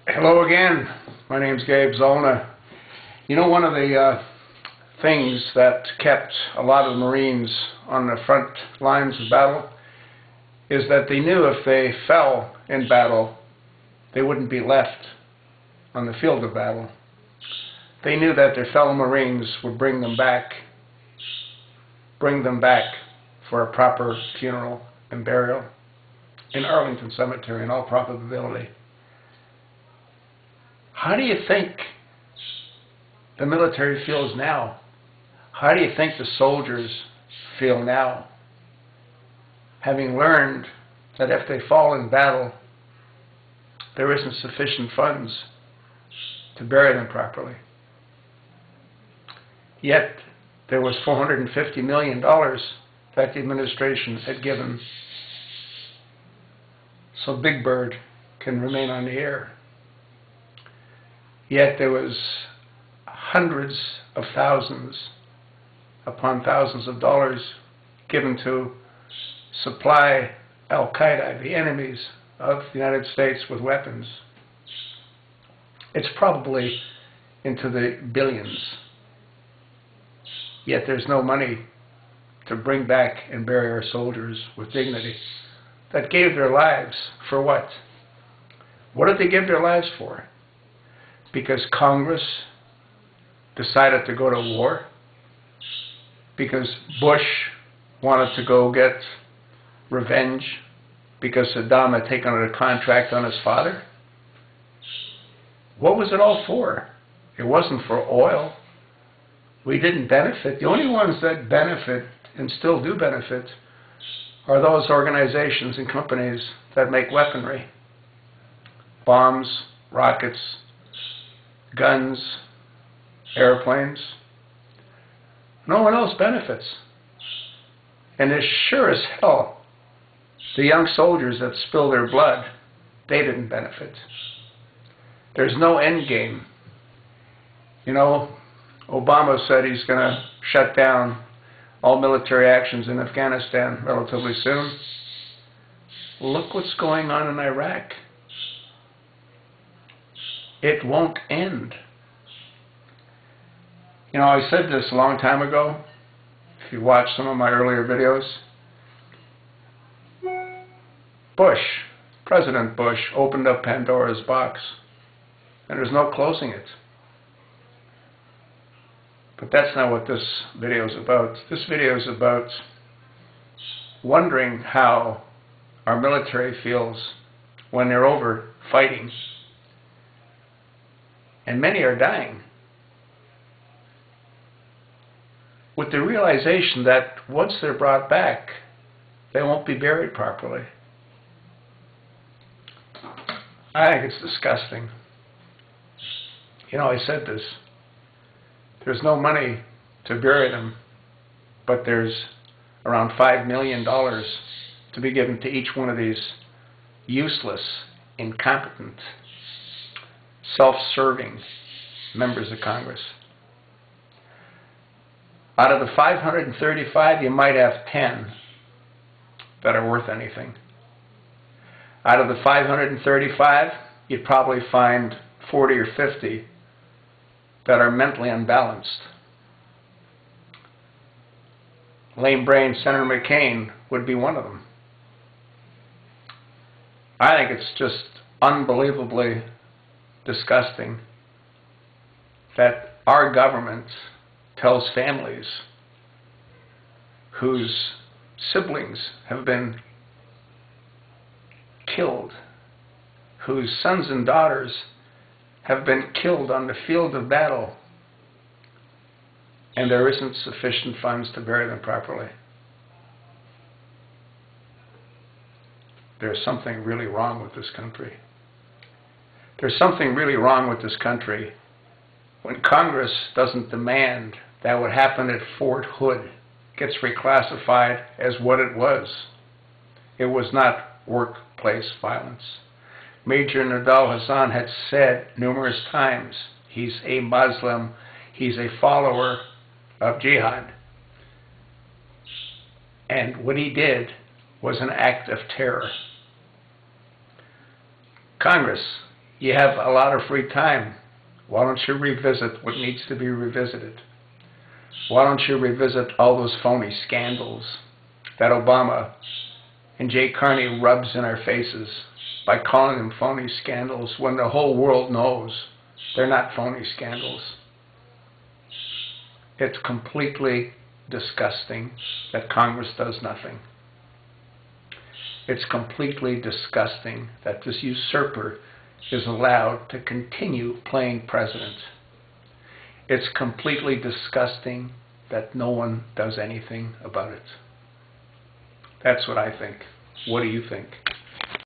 Hello again. My name's Gabe Zolna. You know, one of the things that kept a lot of the Marines on the front lines of battle is that they knew if they fell in battle, they wouldn't be left on the field of battle. They knew that their fellow Marines would bring them back for a proper funeral and burial in Arlington Cemetery in all probability. How do you think the military feels now? How do you think the soldiers feel now, having learned that if they fall in battle, there isn't sufficient funds to bury them properly? Yet there was $450 million that the administration had given so Big Bird can remain on the air. Yet there was hundreds of thousands upon thousands of dollars given to supply al-Qaeda, the enemies of the United States, with weapons. It's probably into the billions. Yet there's no money to bring back and bury our soldiers with dignity that gave their lives for what? What did they give their lives for? Because Congress decided to go to war? Because Bush wanted to go get revenge because Saddam had taken out a contract on his father? What was it all for? It wasn't for oil. We didn't benefit. The only ones that benefit and still do benefit are those organizations and companies that make weaponry. Bombs, rockets, guns, airplanes. No one else benefits. And as sure as hell, the young soldiers that spill their blood, they didn't benefit. There's no end game. You know, Obama said he's going to shut down all military actions in Afghanistan relatively soon. Look what's going on in Iraq. It won't end. You know, I said this a long time ago. If you watch some of my earlier videos, President Bush opened up Pandora's box, and there's no closing it. But that's not what this video is about. This video is about wondering how our military feels when they're over fighting. And many are dying, with the realization that once they're brought back, they won't be buried properly. I think it's disgusting. You know, I said this. There's no money to bury them, but there's around $5 million to be given to each one of these useless, incompetent, self-serving members of Congress. Out of the 535, you might have 10 that are worth anything. Out of the 535, you'd probably find 40 or 50 that are mentally unbalanced. Lame-brained Senator McCain would be one of them. I think it's just unbelievably disgusting that our government tells families whose siblings have been killed, whose sons and daughters have been killed on the field of battle, and there isn't sufficient funds to bury them properly. There's something really wrong with this country. There's something really wrong with this country when Congress doesn't demand that what happened at Fort Hood gets reclassified as what it was. It was not workplace violence. Major Nadal Hassan had said numerous times he's a Muslim, he's a follower of jihad. And what he did was an act of terror. Congress, You have a lot of free time. Why don't you revisit what needs to be revisited? Why don't you revisit all those phony scandals that Obama and Jay Carney rubs in our faces by calling them phony scandals when the whole world knows they're not phony scandals. It's completely disgusting that Congress does nothing. It's completely disgusting that this usurper is allowed to continue playing president. It's completely disgusting that no one does anything about it. That's what I think. What do you think?